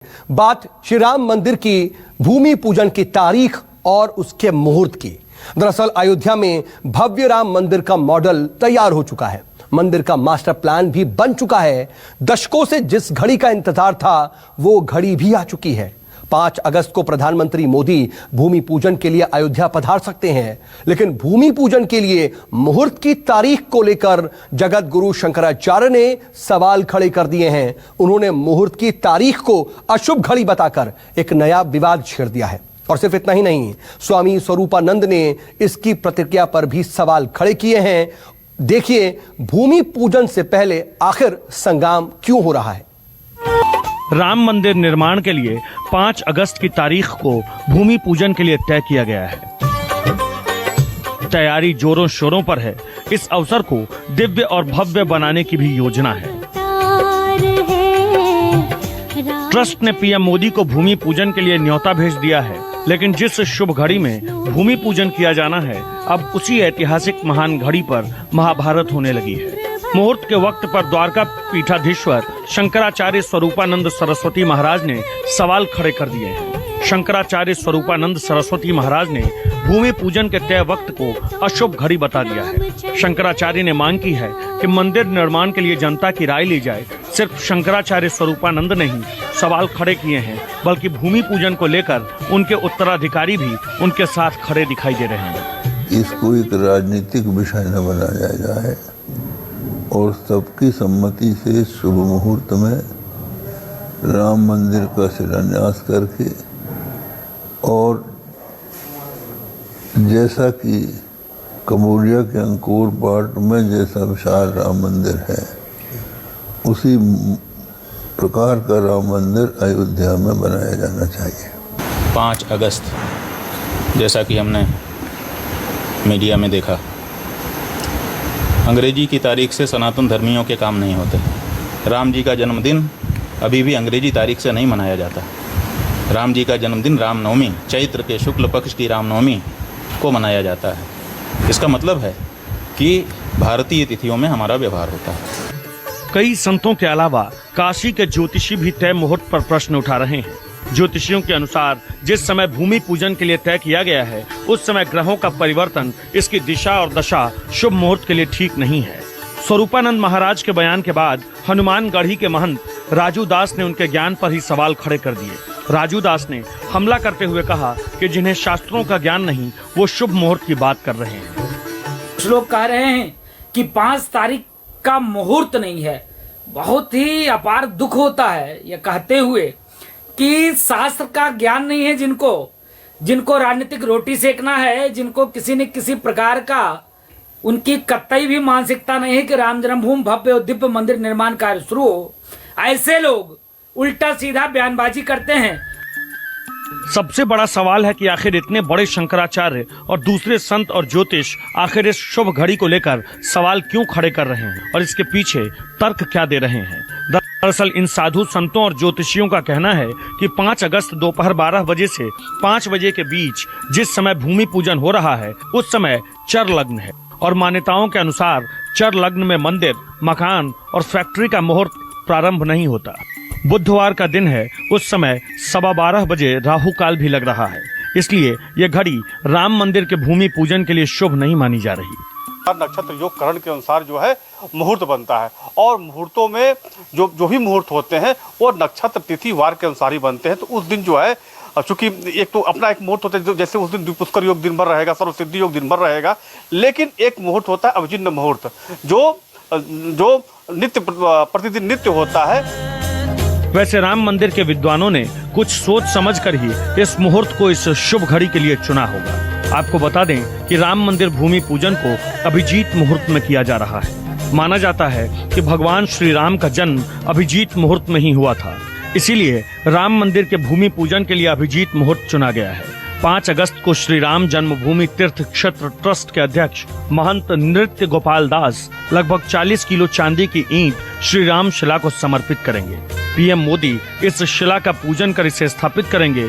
बात श्री राम मंदिर की भूमि पूजन की तारीख और उसके मुहूर्त की। दरअसल अयोध्या में भव्य राम मंदिर का मॉडल तैयार हो चुका है। मंदिर का मास्टर प्लान भी बन चुका है। दशकों से जिस घड़ी का इंतजार था वो घड़ी भी आ चुकी है। 5 अगस्त को प्रधानमंत्री मोदी भूमि पूजन के लिए अयोध्या पधार सकते हैं, लेकिन भूमि पूजन के लिए मुहूर्त की तारीख को लेकर जगत गुरु शंकराचार्य ने सवाल खड़े कर दिए हैं। उन्होंने मुहूर्त की तारीख को अशुभ घड़ी बताकर एक नया विवाद छेड़ दिया है। और सिर्फ इतना ही नहीं, स्वामी स्वरूपानंद ने इसकी प्रतिक्रिया पर भी सवाल खड़े किए हैं। देखिए, भूमि पूजन से पहले आखिर संग्राम क्यों हो रहा है। राम मंदिर निर्माण के लिए 5 अगस्त की तारीख को भूमि पूजन के लिए तय किया गया है। तैयारी जोरों शोरों पर है। इस अवसर को दिव्य और भव्य बनाने की भी योजना है। ट्रस्ट ने पीएम मोदी को भूमि पूजन के लिए न्योता भेज दिया है, लेकिन जिस शुभ घड़ी में भूमि पूजन किया जाना है, अब उसी ऐतिहासिक महान घड़ी पर महाभारत होने लगी है। मुहूर्त के वक्त पर द्वारका पीठाधीश्वर शंकराचार्य स्वरूपानंद सरस्वती महाराज ने सवाल खड़े कर दिए हैं। शंकराचार्य स्वरूपानंद सरस्वती महाराज ने भूमि पूजन के तय वक्त को अशुभ घड़ी बता दिया है। शंकराचार्य ने मांग की है कि मंदिर निर्माण के लिए जनता की राय ली जाए। सिर्फ शंकराचार्य स्वरूपानंद ने ही सवाल खड़े किए हैं, बल्कि भूमि पूजन को लेकर उनके उत्तराधिकारी भी उनके साथ खड़े दिखाई दे रहे हैं। इसको एक राजनीतिक विषय न बनाया जाए और सबकी सम्मति से शुभ मुहूर्त में राम मंदिर का शिलान्यास करके, और जैसा कि कमोरिया के अंकोर पार्ट में जैसा विशाल राम मंदिर है, उसी प्रकार का राम मंदिर अयोध्या में बनाया जाना चाहिए। 5 अगस्त जैसा कि हमने मीडिया में देखा, अंग्रेजी की तारीख से सनातन धर्मियों के काम नहीं होते। राम जी का जन्मदिन अभी भी अंग्रेजी तारीख से नहीं मनाया जाता। राम जी का जन्मदिन रामनवमी, चैत्र के शुक्ल पक्ष की रामनवमी को मनाया जाता है। इसका मतलब है कि भारतीय तिथियों में हमारा व्यवहार होता है। कई संतों के अलावा काशी के ज्योतिषी भी तय मुहूर्त पर प्रश्न उठा रहे हैं। ज्योतिषियों के अनुसार जिस समय भूमि पूजन के लिए तय किया गया है, उस समय ग्रहों का परिवर्तन इसकी दिशा और दशा शुभ मुहूर्त के लिए ठीक नहीं है। स्वरूपानंद महाराज के बयान के बाद हनुमानगढ़ी के महंत राजू दास ने उनके ज्ञान पर ही सवाल खड़े कर दिए। राजू दास ने हमला करते हुए कहा कि जिन्हें शास्त्रों का ज्ञान नहीं, वो शुभ मुहूर्त की बात कर रहे हैं। कुछ लोग कह रहे हैं कि 5 तारीख का मुहूर्त नहीं है। बहुत ही अपार दुख होता है ये कहते हुए कि शास्त्र का ज्ञान नहीं है जिनको राजनीतिक रोटी सेकना है, जिनको किसी न किसी प्रकार का उनकी कतई भी मानसिकता नहीं है कि राम जन्मभूमि भव्य और दिव्य मंदिर निर्माण कार्य शुरू हो। ऐसे लोग उल्टा सीधा बयानबाजी करते हैं। सबसे बड़ा सवाल है कि आखिर इतने बड़े शंकराचार्य और दूसरे संत और ज्योतिष आखिर इस शुभ घड़ी को लेकर सवाल क्यों खड़े कर रहे हैं और इसके पीछे तर्क क्या दे रहे हैं। दरअसल इन साधु संतों और ज्योतिषियों का कहना है कि 5 अगस्त दोपहर 12 बजे से 5 बजे के बीच जिस समय भूमि पूजन हो रहा है, उस समय चर लग्न है और मान्यताओं के अनुसार चर लग्न में मंदिर, मकान और फैक्ट्री का मुहूर्त प्रारंभ नहीं होता। बुधवार का दिन है, उस समय 12:15 बजे राहु काल भी लग रहा है। इसलिए यह घड़ी राम मंदिर के भूमि पूजन के लिए शुभ नहीं मानी जा रही। नक्षत्र योग करण के अनुसार जो है मुहूर्त बनता है, और मुहूर्तों में जो भी मुहूर्त होते हैं वो नक्षत्र तिथि वार के अनुसार ही बनते हैं। तो उस दिन जो है, चूंकि एक तो अपना एक मुहूर्त होता है, जैसे उस दिन द्विपुष्कर योग दिन भर रहेगा, सर्वसिद्धि योग दिन भर रहेगा, लेकिन एक मुहूर्त होता है अभिजिन्न मुहूर्त, जो नित्य प्रतिदिन नित्य होता है। वैसे राम मंदिर के विद्वानों ने कुछ सोच समझकर ही इस मुहूर्त को इस शुभ घड़ी के लिए चुना होगा। आपको बता दें कि राम मंदिर भूमि पूजन को अभिजीत मुहूर्त में किया जा रहा है। माना जाता है कि भगवान श्री राम का जन्म अभिजीत मुहूर्त में ही हुआ था। इसीलिए राम मंदिर के भूमि पूजन के लिए अभिजीत मुहूर्त चुना गया है। 5 अगस्त को श्री राम जन्मभूमि तीर्थ क्षेत्र ट्रस्ट के अध्यक्ष महंत नृत्य गोपाल दास लगभग 40 किलो चांदी की ईंट श्री राम शिला को समर्पित करेंगे। पीएम मोदी इस शिला का पूजन कर इसे स्थापित करेंगे।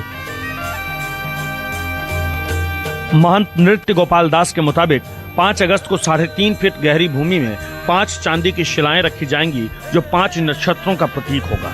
महंत नृत्य गोपाल दास के मुताबिक 5 अगस्त को 3.5 फीट गहरी भूमि में 5 चांदी की शिलाएं रखी जाएंगी, जो 5 नक्षत्रों का प्रतीक होगा।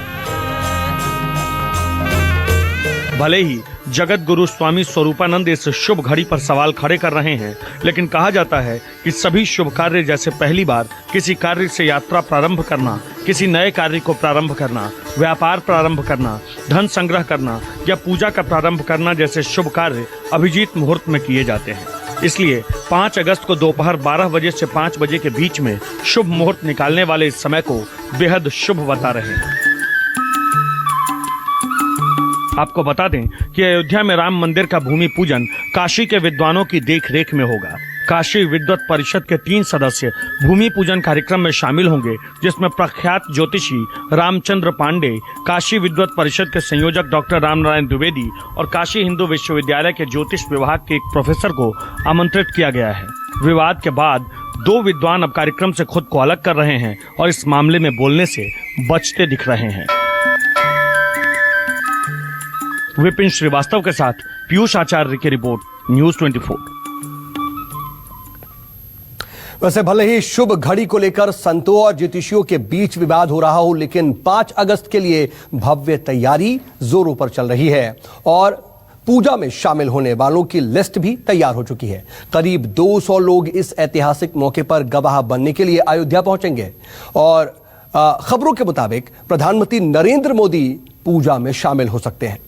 भले ही जगत गुरु स्वामी स्वरूपानंद इस शुभ घड़ी पर सवाल खड़े कर रहे हैं, लेकिन कहा जाता है कि सभी शुभ कार्य जैसे पहली बार किसी कार्य से यात्रा प्रारंभ करना, किसी नए कार्य को प्रारंभ करना, व्यापार प्रारंभ करना, धन संग्रह करना या पूजा का प्रारंभ करना जैसे शुभ कार्य अभिजीत मुहूर्त में किए जाते हैं। इसलिए 5 अगस्त को दोपहर 12 बजे से 5 बजे के बीच में शुभ मुहूर्त निकालने वाले इस समय को बेहद शुभ बता रहे हैं। आपको बता दें कि अयोध्या में राम मंदिर का भूमि पूजन काशी के विद्वानों की देखरेख में होगा। काशी विद्वत परिषद के 3 सदस्य भूमि पूजन कार्यक्रम में शामिल होंगे, जिसमें प्रख्यात ज्योतिषी रामचंद्र पांडे, काशी विद्वत परिषद के संयोजक डॉक्टर रामनारायण द्विवेदी और काशी हिंदू विश्वविद्यालय के ज्योतिष विभाग के एक प्रोफेसर को आमंत्रित किया गया है। विवाद के बाद 2 विद्वान अब कार्यक्रम से खुद को अलग कर रहे हैं और इस मामले में बोलने से बचते दिख रहे हैं। विपिन श्रीवास्तव के साथ पीयूष आचार्य की रिपोर्ट, न्यूज़ 24। वैसे भले ही शुभ घड़ी को लेकर संतों और ज्योतिषियों के बीच विवाद हो रहा हो, लेकिन 5 अगस्त के लिए भव्य तैयारी जोरों पर चल रही है और पूजा में शामिल होने वालों की लिस्ट भी तैयार हो चुकी है। करीब 200 लोग इस ऐतिहासिक मौके पर गवाह बनने के लिए अयोध्या पहुंचेंगे और खबरों के मुताबिक प्रधानमंत्री नरेंद्र मोदी पूजा में शामिल हो सकते हैं।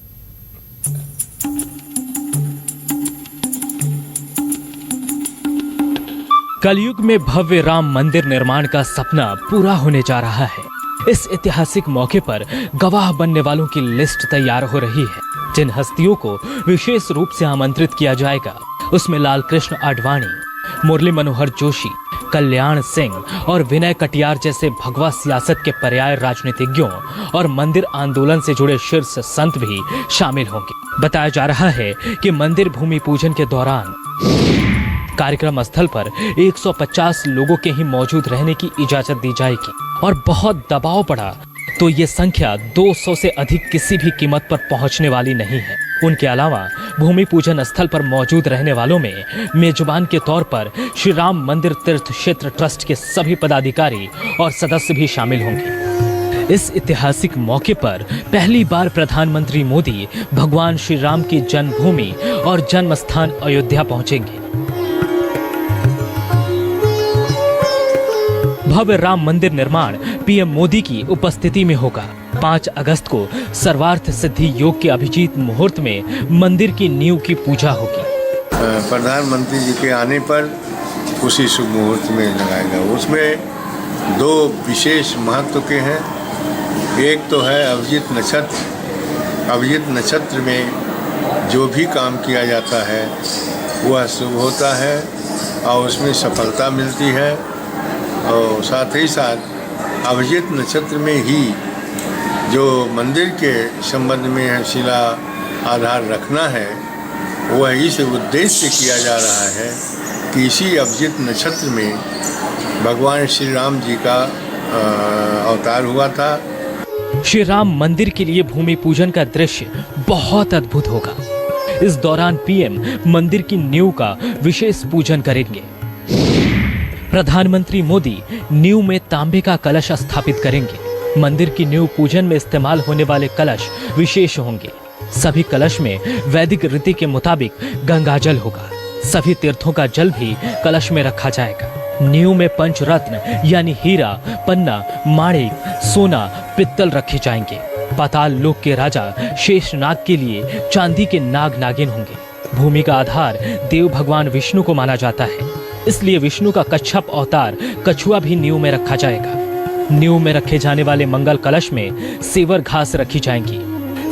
कलयुग में भव्य राम मंदिर निर्माण का सपना पूरा होने जा रहा है। इस ऐतिहासिक मौके पर गवाह बनने वालों की लिस्ट तैयार हो रही है। जिन हस्तियों को विशेष रूप से आमंत्रित किया जाएगा उसमें लाल कृष्ण आडवाणी, मुरली मनोहर जोशी, कल्याण सिंह और विनय कटियार जैसे भगवा सियासत के पर्याय राजनीतिज्ञों और मंदिर आंदोलन से जुड़े शीर्ष संत भी शामिल होंगे। बताया जा रहा है कि मंदिर भूमि पूजन के दौरान कार्यक्रम स्थल पर 150 लोगों के ही मौजूद रहने की इजाजत दी जाएगी और बहुत दबाव पड़ा तो ये संख्या 200 से अधिक किसी भी कीमत पर पहुंचने वाली नहीं है। उनके अलावा भूमि पूजन स्थल पर मौजूद रहने वालों में मेजबान के तौर पर श्री राम मंदिर तीर्थ क्षेत्र ट्रस्ट के सभी पदाधिकारी और सदस्य भी शामिल होंगे। इस ऐतिहासिक मौके पर पहली बार प्रधानमंत्री मोदी भगवान श्री राम की जन्मभूमि और जन्म स्थान अयोध्या पहुंचेंगे। भव्य राम मंदिर निर्माण पीएम मोदी की उपस्थिति में होगा। 5 अगस्त को सर्वार्थ सिद्धि योग के अभिजीत मुहूर्त में मंदिर की नींव की पूजा होगी। प्रधानमंत्री जी के आने पर उसी शुभ मुहूर्त में लगाएगा। उसमें 2 विशेष महत्व के हैं। एक तो है अभिजीत नक्षत्र। अभिजीत नक्षत्र में जो भी काम किया जाता है वह शुभ होता है और उसमें सफलता मिलती है। और साथ ही साथ अभिजीत नक्षत्र में ही जो मंदिर के संबंध में शिला आधार रखना है वह इस उद्देश्य से किया जा रहा है कि इसी अभिजीत नक्षत्र में भगवान श्री राम जी का अवतार हुआ था। श्री राम मंदिर के लिए भूमि पूजन का दृश्य बहुत अद्भुत होगा। इस दौरान पीएम मंदिर की नींव का विशेष पूजन करेंगे। प्रधानमंत्री मोदी नींव में तांबे का कलश स्थापित करेंगे। मंदिर की नींव पूजन में इस्तेमाल होने वाले कलश विशेष होंगे। सभी कलश में वैदिक रीति के मुताबिक गंगाजल होगा। सभी तीर्थों का जल भी कलश में रखा जाएगा। नींव में पंचरत्न यानी हीरा, पन्ना, माणिक, सोना, पित्तल रखे जाएंगे। पाताल लोक के राजा शेषनाग के लिए चांदी के नाग नागिन होंगे। भूमि का आधार देव भगवान विष्णु को माना जाता है, इसलिए विष्णु का कच्छप अवतार कछुआ भी नींव में रखा जाएगा। नींव में रखे जाने वाले मंगल कलश में सेवर घास रखी जाएंगी।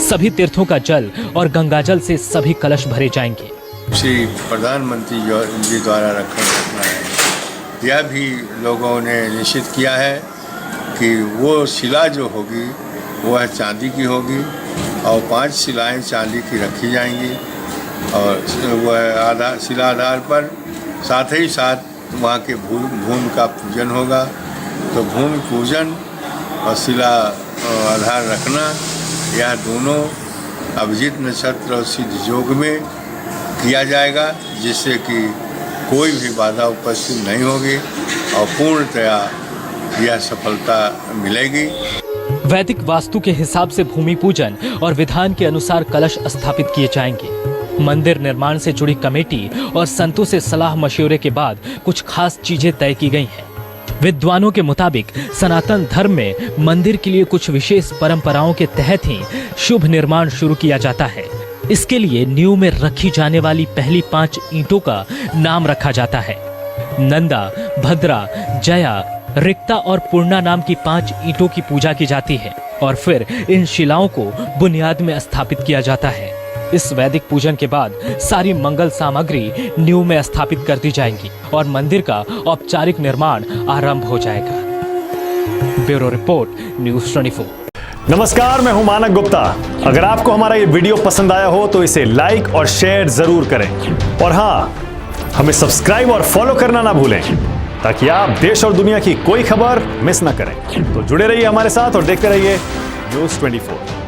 सभी तीर्थों का जल और गंगाजल से सभी कलश भरे जाएंगे। श्री प्रधानमंत्री जी द्वारा रखना है। यह भी लोगों ने निश्चित किया है कि वो शिला जो होगी वह चांदी की होगी और 5 शिलाएं चांदी की रखी जाएंगी और वह शिला आधार पर साथ ही साथ वहाँ के भूमि का पूजन होगा। तो भूमि पूजन और शिला आधार रखना यह दोनों अभिजीत नक्षत्र और सिद्ध योग में किया जाएगा, जिससे कि कोई भी बाधा उपस्थित नहीं होगी और पूर्णतया यह सफलता मिलेगी। वैदिक वास्तु के हिसाब से भूमि पूजन और विधान के अनुसार कलश स्थापित किए जाएंगे। मंदिर निर्माण से जुड़ी कमेटी और संतों से सलाह मशवरे के बाद कुछ खास चीजें तय की गई हैं। विद्वानों के मुताबिक सनातन धर्म में मंदिर के लिए कुछ विशेष परंपराओं के तहत ही शुभ निर्माण शुरू किया जाता है। इसके लिए नींव में रखी जाने वाली पहली 5 ईंटों का नाम रखा जाता है। नंदा, भद्रा, जया, रिक्ता और पूर्णा नाम की 5 ईंटों की पूजा की जाती है और फिर इन शिलाओं को बुनियाद में स्थापित किया जाता है। इस वैदिक पूजन के बाद सारी मंगल सामग्री नींव में स्थापित कर दी जाएंगी और मंदिर का औपचारिक निर्माण आरंभ हो जाएगा। Bureau report, news 24। नमस्कार, मैं हूं मानक गुप्ता। अगर आपको हमारा ये वीडियो पसंद आया हो तो इसे लाइक और शेयर जरूर करें और हाँ, हमें सब्सक्राइब और फॉलो करना ना भूलें ताकि आप देश और दुनिया की कोई खबर मिस ना करें। तो जुड़े रहिए हमारे साथ और देखते रहिए न्यूज़ 24।